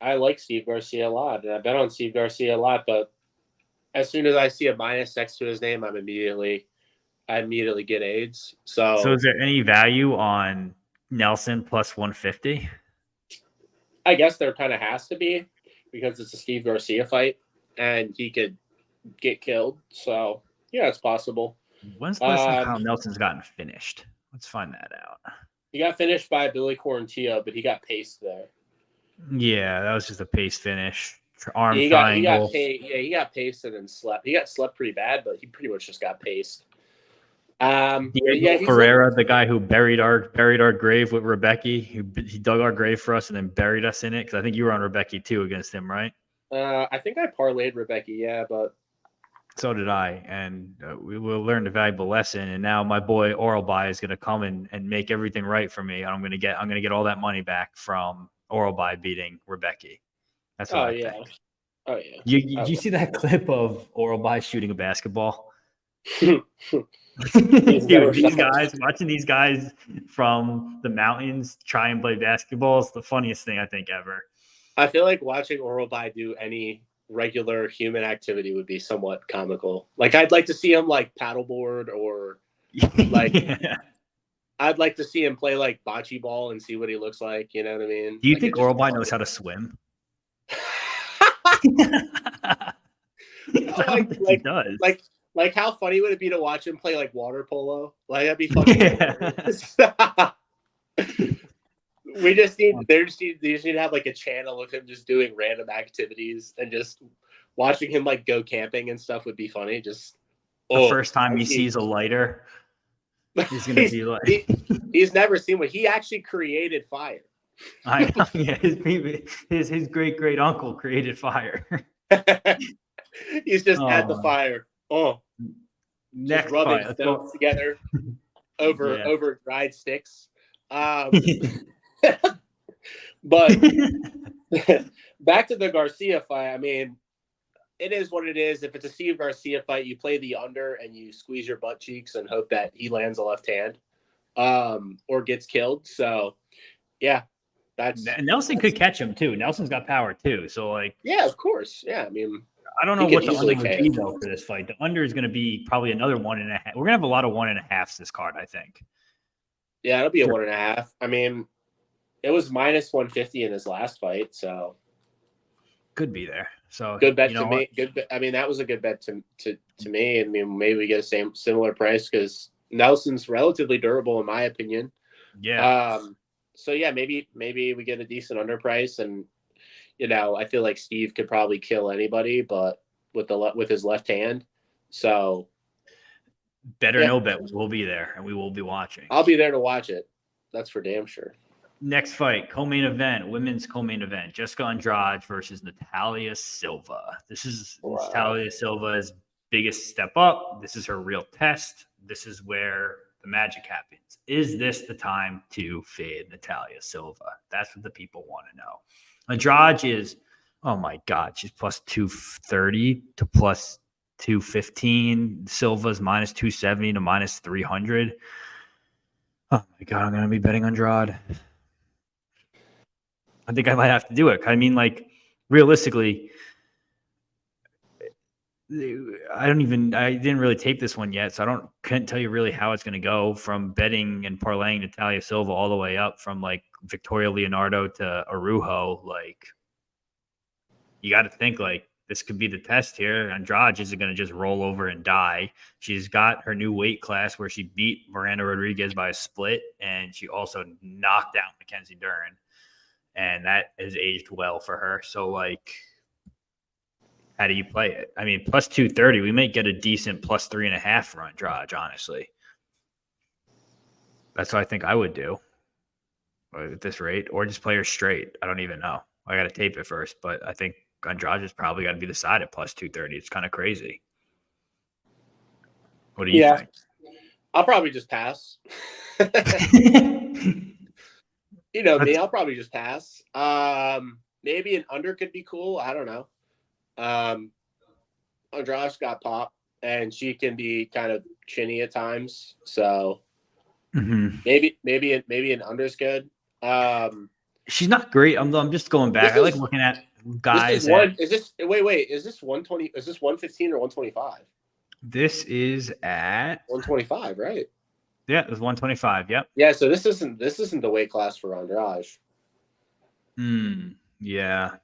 I like Steve Garcia a lot, and I bet on Steve Garcia a lot, but as soon as I see a minus next to his name, I immediately get AIDS. So is there any value on Nelson plus 150? I guess there kind of has to be because it's a Steve Garcia fight and he could get killed. So yeah, it's possible. When's the last time Kyle Nelson's gotten finished? Let's find that out. He got finished by Billy Quarantillo, but he got paced there. Yeah, that was just a pace finish. Triangle. He got paced and then slept. He got slept pretty bad, but he pretty much just got paced. Diego Ferreira, the guy who buried our grave with Rebecca, he dug our grave for us and then buried us in it. Because I think you were on Rebecca too against him, right? I think I parlayed Rebecca, yeah, but so did I, and we will learn a valuable lesson. And now my boy Orolbai is going to come and make everything right for me. I'm going to get all that money back from Orolbai beating Rebecca. That's what I think. Oh yeah. Did you see that clip of Orolbai shooting a basketball? Dude, watching these guys from the mountains try and play basketball is the funniest thing I think ever. I feel like watching Orolbai do any regular human activity would be somewhat comical. Like I'd like to see him like paddleboard or like I'd like to see him play like bocce ball and see what he looks like. You know what I mean? Do you think Orolbai knows how to swim? He does. Like how funny would it be to watch him play like water polo? Like that'd be fucking. They just need to have like a channel of him just doing random activities and just watching him like go camping and stuff would be funny. Just the first time he sees a lighter, he's gonna be like he's never seen one. He actually created fire. I know. Yeah, his great uncle created fire. He's just at the fire. Next just rubbing stones together over dried sticks. But back to the Garcia fight. I mean, it is what it is. If it's a Steve Garcia fight, you play the under and you squeeze your butt cheeks and hope that he lands a left hand or gets killed. So, yeah, Nelson could catch him too. Nelson's got power too. So like, yeah, of course. Yeah. I mean, I don't know what the under would be though for this fight. The under is going to be probably another 1.5. We're gonna have a lot of 1.5s this card, I think. Yeah, it'll be a 1.5. I mean, it was minus 150 in his last fight, so could be there. So good bet to me. Good. I mean, that was a good bet to me. I mean, maybe we get a similar price because Nelson's relatively durable in my opinion. Yeah. So yeah, maybe we get a decent underprice, and I feel like Steve could probably kill anybody, but with his left hand. So no bet, we'll be there and we will be watching. I'll be there to watch it. That's for damn sure. Next fight, co-main event, women's co-main event, Jessica Andrade versus Natalia Silva. This is Natalia Silva's biggest step up. This is her real test. This is where the magic happens. Is this the time to fade Natalia Silva? That's what the people want to know. Andrade is, oh my God, she's plus 230 to plus 215. Silva's minus 270 to minus 300. Oh my God, I'm going to be betting Andrade. I think I might have to do it. I mean, like, realistically, I didn't really tape this one yet, so couldn't tell you really how it's going to go from betting and parlaying Natalia Silva all the way up from like Victoria Leonardo to Arujo. Like, you got to think like this could be the test here. Andrade isn't going to just roll over and die. She's got her new weight class where she beat Miranda Rodriguez by a split, and she also knocked out Mackenzie Dern. And that has aged well for her. So, like, how do you play it? I mean, plus 230, we may get a decent plus 3.5 for Andrade, honestly. That's what I think I would do at this rate, or just play her straight. I don't even know. I got to tape it first, but I think Andrade has probably got to be the side at plus 230. It's kind of crazy. What do you think? I'll probably just pass. Me, I'll probably just pass. Maybe an under could be cool. I don't know. Andrade got pop, and she can be kind of chinny at times. So maybe an under's good. She's not great. I'm just going back. I like looking at guys. Is this 120? Is this 115 or 125? This is at 125, right? Yeah, it was 125. Yep. Yeah, so this isn't the weight class for Andrade. Yeah.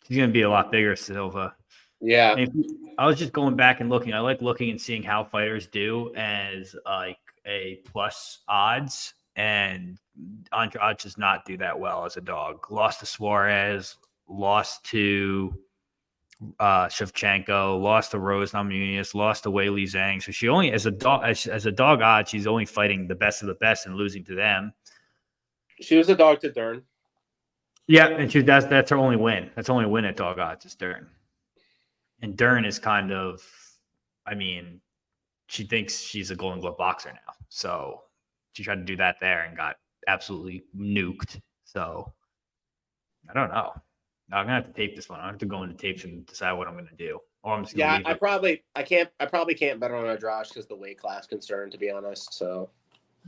She's gonna be a lot bigger, Silva. Yeah. I was just going back and looking. I like looking and seeing how fighters do as like a plus odds, and Andrade does not do that well as a dog. Lost to Suarez, lost to Shevchenko, lost to Rose Namajunas, lost to Weili Zhang. So she only, as a dog odd, she's only fighting the best of the best and losing to them. She was a dog to Dern. Yeah, and that's her only win. That's her only win at dog odds is Dern. And Dern is kind of, I mean, she thinks she's a Golden Glove boxer now. So she tried to do that there and got absolutely nuked. So I don't know. No, I'm gonna have to tape this one. I have to go into tapes and decide what I'm gonna do. Or I'm just gonna leave I probably can't bet on Andrade because the weight class concern, to be honest. So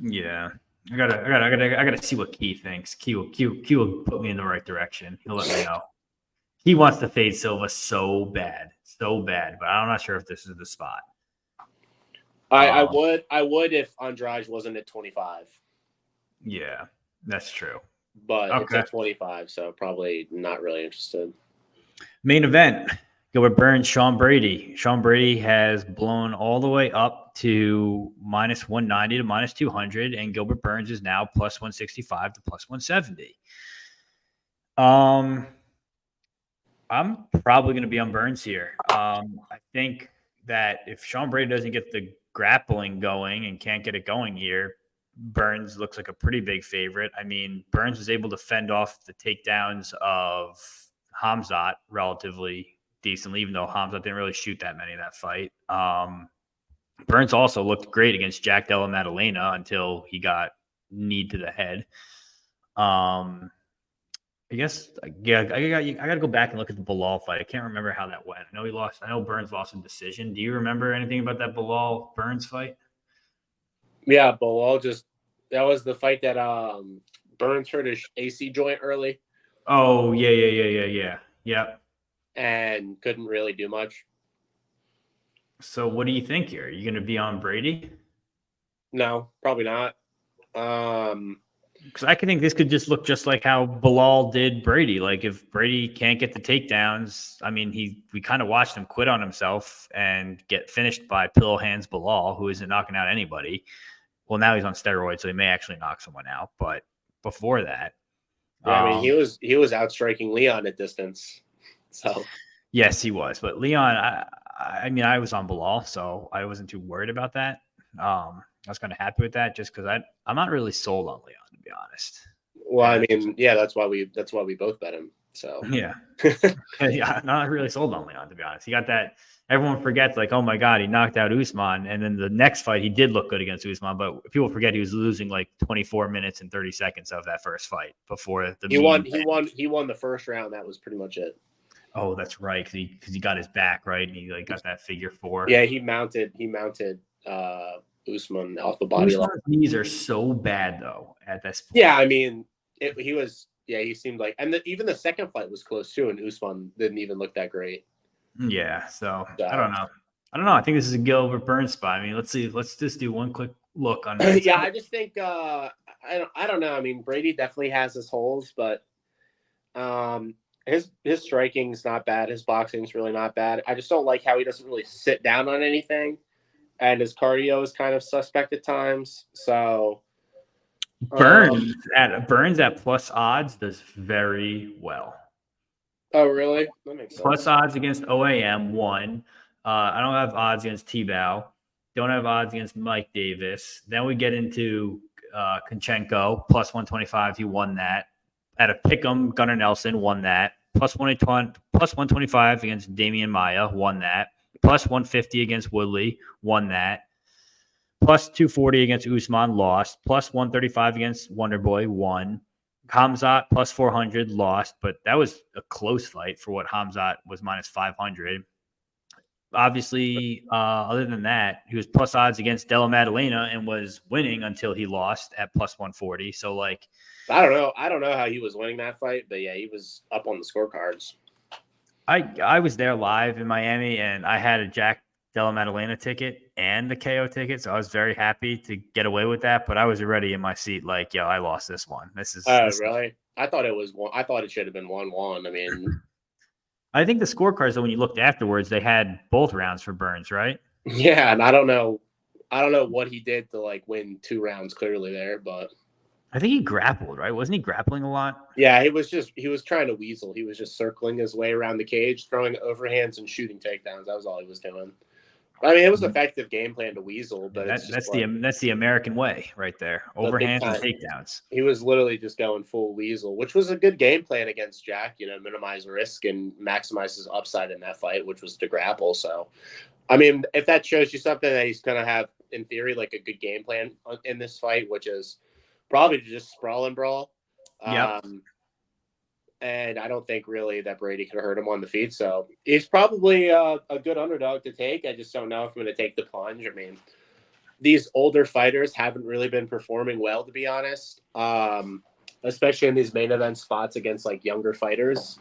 yeah, I gotta see what Key thinks. Key will put me in the right direction. He'll let me know. He wants to fade Silva so bad, but I'm not sure if this is the spot. I would if Andrade wasn't at 25. Yeah, that's true. But it's at 25, so probably not really interested. Main event, Gilbert Burns, Sean Brady. Sean Brady has blown all the way up to minus 190 to minus 200, and Gilbert Burns is now plus 165 to plus 170. I'm probably going to be on Burns here. I think that if Sean Brady doesn't get the grappling going and can't get it going here, Burns looks like a pretty big favorite. I mean, Burns was able to fend off the takedowns of Hamzat relatively decently, even though Hamzat didn't really shoot that many in that fight. Burns also looked great against Jack Della Maddalena until he got kneed to the head. I guess, yeah, I got to go back and look at the Bilal fight. I can't remember how that went. I know he lost. I know Burns lost in decision. Do you remember anything about that Bilal Burns fight? Yeah, Bilal that was the fight that Burns hurt his AC joint early. Oh, yeah. And couldn't really do much. So what do you think here? Are you going to be on Brady? No, probably not. Because I can think this could just look just like how Bilal did Brady. Like if Brady can't get the takedowns, I mean, we kind of watched him quit on himself and get finished by pillow hands Bilal, who isn't knocking out anybody. Well, now he's on steroids, so he may actually knock someone out. But before that, yeah, I mean, he was outstriking Leon at distance. So yes, he was. But Leon, I mean, I was on Bilal, so I wasn't too worried about that. I was kind of happy with that, just because I'm not really sold on Leon, to be honest. Well, I mean, yeah, that's why we both bet him. So yeah, I'm not really sold on Leon, to be honest. He got that. Everyone forgets, like, oh my God, he knocked out Usman, and then the next fight he did look good against Usman, but people forget he was losing like 24 minutes and 30 seconds of that first fight before the he won the first round. That was pretty much it. Oh, that's right, because he got his back right, and he like got that figure 4. Yeah, he mounted Usman off the body. Usman's knees are so bad though at this point. Yeah, I mean, he seemed like, and even the second fight was close too, and Usman didn't even look that great. Yeah, so I don't know. I think this is a Gilbert Burns spot. I mean, let's see. Let's just do one quick look on that. Yeah, I just think I don't know. I mean, Brady definitely has his holes, but his striking's not bad. His boxing's really not bad. I just don't like how he doesn't really sit down on anything, and his cardio is kind of suspect at times. So Burns at plus odds does very well. Oh, really? That makes sense. Plus odds against OAM 1. I don't have odds against T-Bow. Don't have odds against Mike Davis. Then we get into Konchenko, plus 125. He won that. At a pick'em, Gunnar Nelson won that. Plus 125 against Damian Maia, won that. Plus 150 against Woodley, won that. Plus 240 against Usman, lost. Plus 135 against Wonderboy, won. Hamzat plus 400, lost, but that was a close fight for what Hamzat was minus 500. Obviously, other than that, he was plus odds against Della Maddalena and was winning until he lost at plus 140. So, like, I don't know how he was winning that fight, but yeah, he was up on the scorecards. I was there live in Miami, and I had a Jack Della Maddalena ticket and the KO ticket, so I was very happy to get away with that. But I was already in my seat, like, yo, I lost this one. This is really. I thought it should have been 1-1. I mean, I think the scorecards, though, when you looked afterwards, they had both rounds for Burns, right? Yeah, and I don't know what he did to like win 2 rounds clearly there, but I think he grappled, right? Wasn't he grappling a lot? Yeah, he was trying to weasel. He was just circling his way around the cage, throwing overhands and shooting takedowns. That was all he was doing. I mean, it was an effective game plan to weasel, but that's the American way right there. Overhands and takedowns. He was literally just going full weasel, which was a good game plan against Jack, minimize risk and maximize his upside in that fight, which was to grapple. So, I mean, if that shows you something that he's going to have, in theory, like a good game plan in this fight, which is probably to just sprawl and brawl. Yep. And I don't think really that Brady could hurt him on the feet. So he's probably a good underdog to take. I just don't know if I'm going to take the plunge. I mean, these older fighters haven't really been performing well, to be honest, especially in these main event spots against like younger fighters.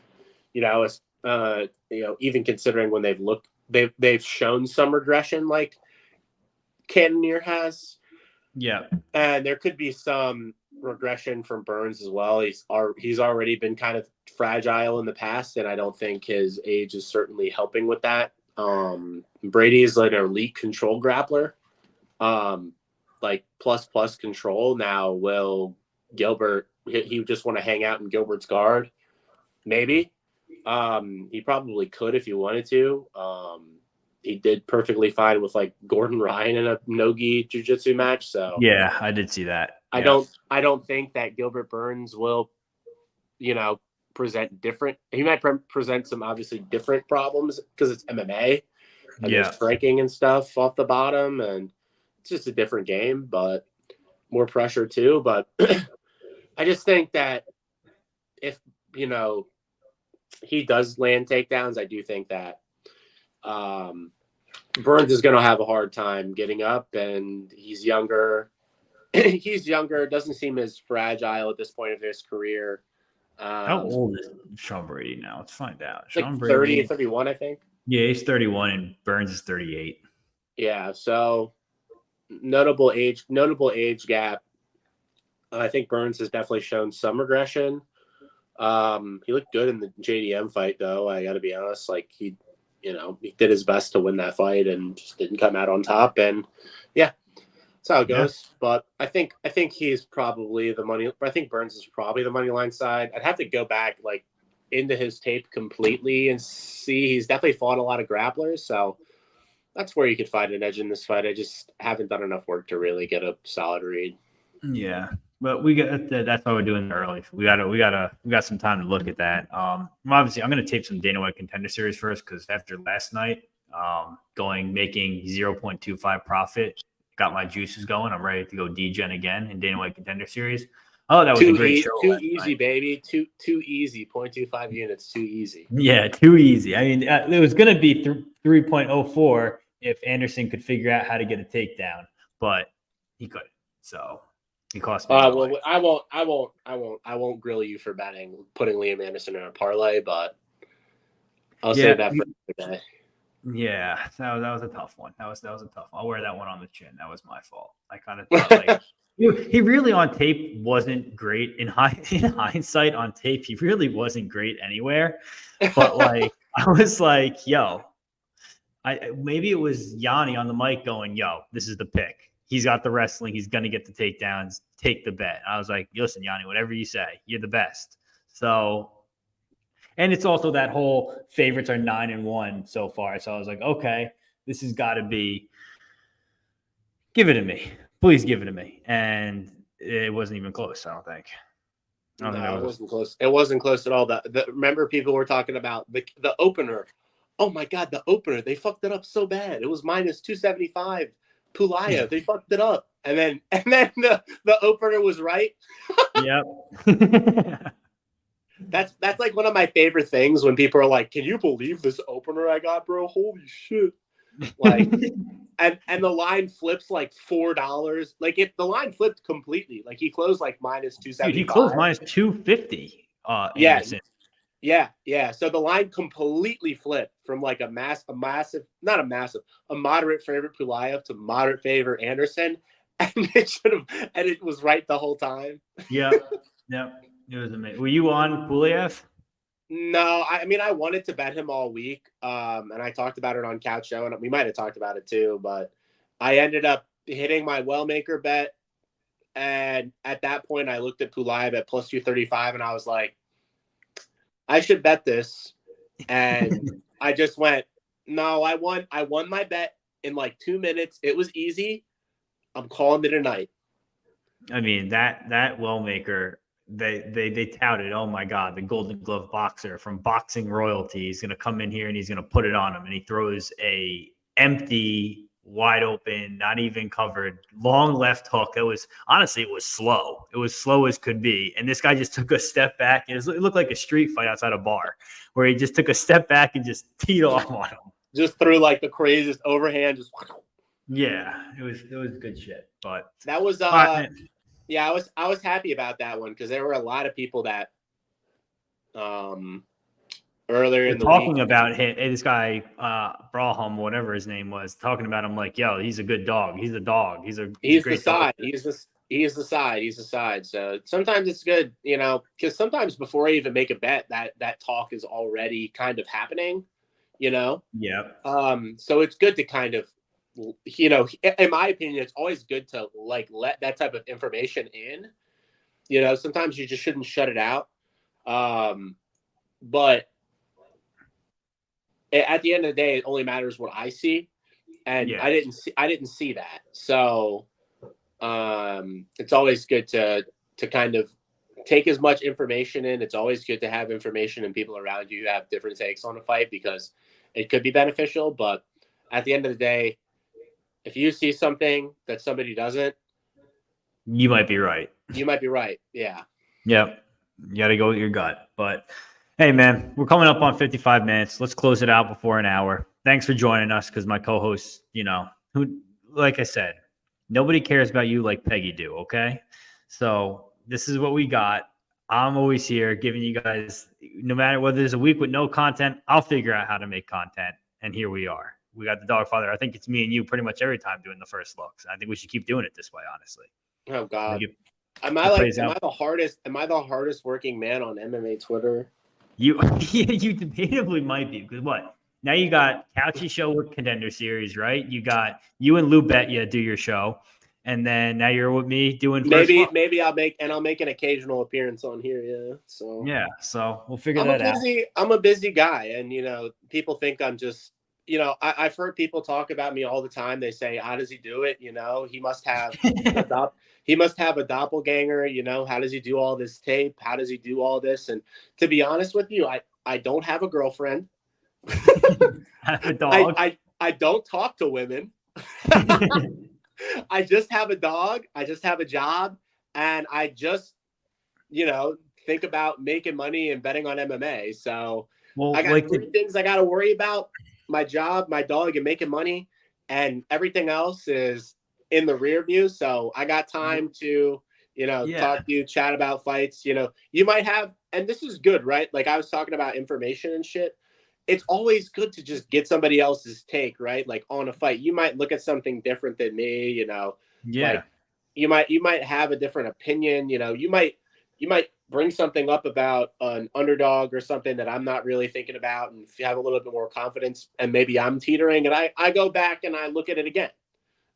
Even considering when they've shown some regression, like Cannonier has. Yeah, and there could be some regression from Burns as well. He's already been kind of fragile in the past, and I don't think his age is certainly helping with that. Brady is like an elite control grappler, like plus control. Now, will Gilbert? He just want to hang out in Gilbert's guard? Maybe. He probably could if he wanted to. He did perfectly fine with like Gordon Ryan in a no-gi jiu-jitsu match. So yeah, I did see that. I don't think that Gilbert Burns will, present different. He might present some obviously different problems because it's MMA and there's striking and stuff off the bottom, and it's just a different game, but more pressure too. But I just think that if he does land takedowns, I do think that Burns is going to have a hard time getting up, and he's younger. he's younger, doesn't seem as fragile at this point of his career. How old is Sean Brady now? Let's find out. Like Sean 30, Brady, 31, I think. yeah, he's 31, and Burns is 38. Yeah, so notable age gap. I think Burns has definitely shown some regression. He looked good in the JDM fight, though. I got to be honest. Like he did his best to win that fight and just didn't come out on top. And yeah, that's how it goes. Yeah. But I think he's probably the money. I think Burns is probably the money line side. I'd have to go back like into his tape completely and see. He's definitely fought a lot of grapplers, so that's where you could find an edge in this fight. I just haven't done enough work to really get a solid read. Yeah, but we got that's why we're doing it early. We got some time to look at that. Obviously, I'm going to tape some Dana White Contender Series first because after last night, making 0.25 profit, got my juices going. I'm ready to go degen again in Dana White Contender Series. Oh, that was a great show. Too easy, night. Baby. Too easy. 0.25 units. Too easy. Yeah, too easy. I mean, it was going to be 3.04 if Anderson could figure out how to get a takedown, but he couldn't. So he cost me. Well, I won't grill you for putting Liam Anderson in a parlay, but I'll save that for another day. Yeah, that was a tough one. That was a tough one. I'll wear that one on the chin. That was my fault. I kind of thought like he really on tape wasn't great. In hindsight, on tape, he really wasn't great anywhere. But like I was like, yo, maybe it was Yanni on the mic going, yo, this is the pick. He's got the wrestling. He's gonna get the takedowns. Take the bet. I was like, listen, Yanni, whatever you say, you're the best. So. And it's also that whole favorites are 9-1 so far. So I was like, okay, this has got to be. Give it to me. Please give it to me. And it wasn't even close, I don't think. No, it wasn't close. It wasn't close at all. Remember, people were talking about the opener. Oh, my God, the opener. They fucked it up so bad. It was minus 275. Pulaya, they fucked it up. And then the opener was right. Yep. That's like one of my favorite things when people are like, "Can you believe this opener I got, bro? Holy shit!" Like, and the line flips like $4. Like if the line flipped completely, like he closed like minus 275. He closed minus 250. Anderson. Yeah. So the line completely flipped from like a moderate favorite Pulayev to moderate favorite Anderson, and it was right the whole time. Yeah. It was amazing. Were you on Pulayev? No, I mean I wanted to bet him all week, and I talked about it on Couch Show, and we might have talked about it too. But I ended up hitting my Wellmaker bet, and at that point, I looked at Pulayev at plus 235, and I was like, I should bet this, and I just went, no, I won my bet in like 2 minutes. It was easy. I'm calling it a night. I mean that Wellmaker. They touted, oh my God, the Golden Glove boxer from Boxing Royalty. He's going to come in here and he's going to put it on him. And he throws a empty, wide open, not even covered, long left hook. That was, honestly, it was slow. It was slow as could be. And this guy just took a step back. It looked like a street fight outside a bar where he just took a step back and just teed off on him. Just threw like the craziest overhand. Yeah, it was good shit. But that was, yeah, I was happy about that one because there were a lot of people that earlier in the talking week about this guy Braham, whatever his name was, talking about him like, yo, he's a good dog. He's a dog. He's a great side. He's the side. So sometimes it's good, because sometimes before I even make a bet, that talk is already kind of happening, Yeah. So it's good to kind of, in my opinion, it's always good to like let that type of information in. Sometimes you just shouldn't shut it out. But at the end of the day, it only matters what I see, and I didn't see that. So it's always good to kind of take as much information in. It's always good to have information and people around you who have different takes on a fight because it could be beneficial. But at the end of the day, if you see something that somebody doesn't, you might be right. Yeah. Yep. You got to go with your gut. But hey, man, we're coming up on 55 minutes. Let's close it out before an hour. Thanks for joining us because my co-host, who, like I said, Nobody cares about you like Peggy do, okay? So this is what we got. I'm always here giving you guys, no matter whether there's a week with no content, I'll figure out how to make content. And here we are. We got the Dogfather. I think it's me and you pretty much every time doing the first looks. I think we should keep doing it this way, honestly. Oh God. Am I the hardest working man on MMA Twitter? You debatably might be, because what? Now you got Couchy show with Contender Series, right? You got you and Lou Betya do your show, and then now you're with me doing maybe I'll make an occasional appearance on here. Yeah. So we'll figure that out. I'm a busy guy, and people think I'm just I've heard people talk about me all the time. They say, "How does he do it?" He must have a doppelganger. How does he do all this tape? How does he do all this? And to be honest with you, I don't have a girlfriend. Have a dog. I don't talk to women. I just have a dog. I just have a job, and I just think about making money and betting on MMA. So I got three things I got to worry about: my job, my dog, and making money, and everything else is in the rear view. So I got time to talk to you, chat about fights. You might have, and this is good, right? Like I was talking about information and shit. It's always good to just get somebody else's take, right? Like on a fight, you might look at something different than me, Yeah. Like you might have a different opinion, you might bring something up about an underdog or something that I'm not really thinking about, and if you have a little bit more confidence, and maybe I'm teetering, and I go back and I look at it again.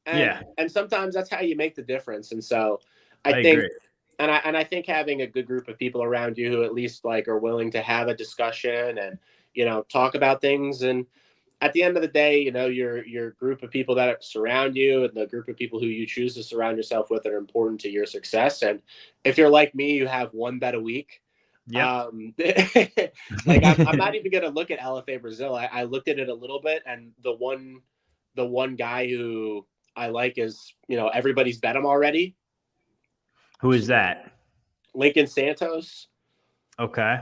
And sometimes that's how you make the difference. And so I think agree. And I think having a good group of people around you who at least like are willing to have a discussion and talk about things. And at the end of the day, your group of people that surround you and the group of people who you choose to surround yourself with are important to your success. And if you're like me, you have one bet a week. Yeah. Like I'm not even going to look at LFA Brazil. I looked at it a little bit, and the one guy who I like is, everybody's bet him already. Who is that? Lincoln Santos. Okay.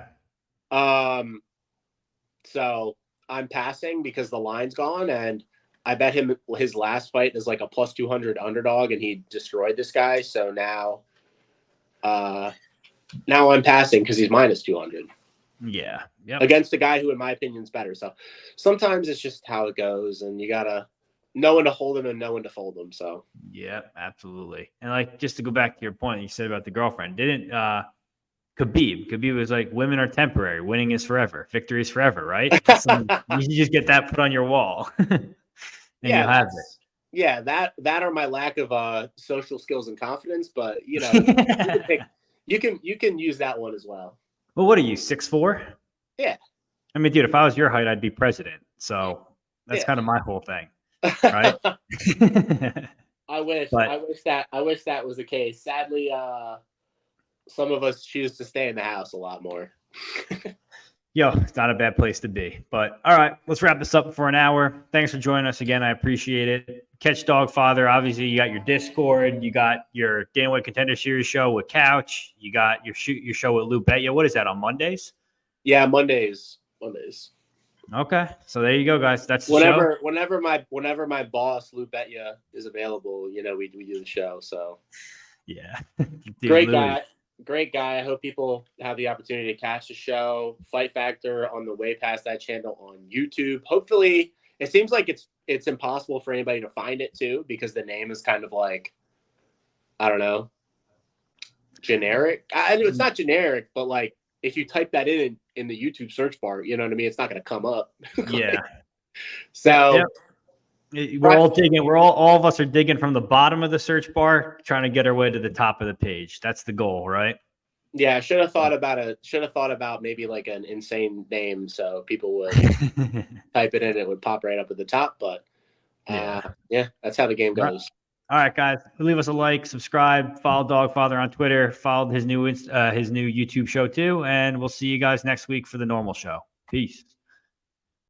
So I'm passing because the line's gone, and I bet him his last fight is like a plus 200 underdog, and he destroyed this guy. So now I'm passing because he's minus 200. Yeah. Yep. Against a guy who, in my opinion, is better. So sometimes it's just how it goes, and you gotta know when to hold him and know when to fold him. So yeah, absolutely. And like, just to go back to your point you said about the girlfriend, didn't Khabib was like, women are temporary, winning is forever, victory is forever, right? So you should just get that put on your wall. And you'll have it. Yeah, that or my lack of social skills and confidence, but you can use that one as well. Well, what are you, 6'4"? Yeah. I mean, dude, if I was your height, I'd be president. So that's kind of my whole thing. Right. I wish that was the case. Sadly, some of us choose to stay in the house a lot more. Yo, it's not a bad place to be. But all right, let's wrap this up for an hour. Thanks for joining us again. I appreciate it. Catch Dogfather. Obviously, you got your Discord. You got your Dana White Contender Series show with Couch. You got your show with Lou Betya. What is that, on Mondays? Yeah, Mondays. Okay, so there you go, guys. That's the show. Whenever my boss Lou Betya is available, we do the show. So yeah, dude, great guy. I hope people have the opportunity to catch the show. Fight Factor on the way past that channel on YouTube. Hopefully, it seems like it's impossible for anybody to find it too, because the name is kind of like, I don't know, generic. I know it's not generic, but like if you type that in the YouTube search bar, you know what I mean? It's not going to come up. Yeah. So we're all digging. All of us are digging from the bottom of the search bar, trying to get our way to the top of the page. That's the goal, right? Yeah. Should have thought about maybe like an insane name, so people would type it in. It would pop right up at the top. But yeah, that's how the game goes. All right, guys, leave us a like, subscribe, follow Dogfather on Twitter, follow his new YouTube show too, and we'll see you guys next week for the normal show. Peace.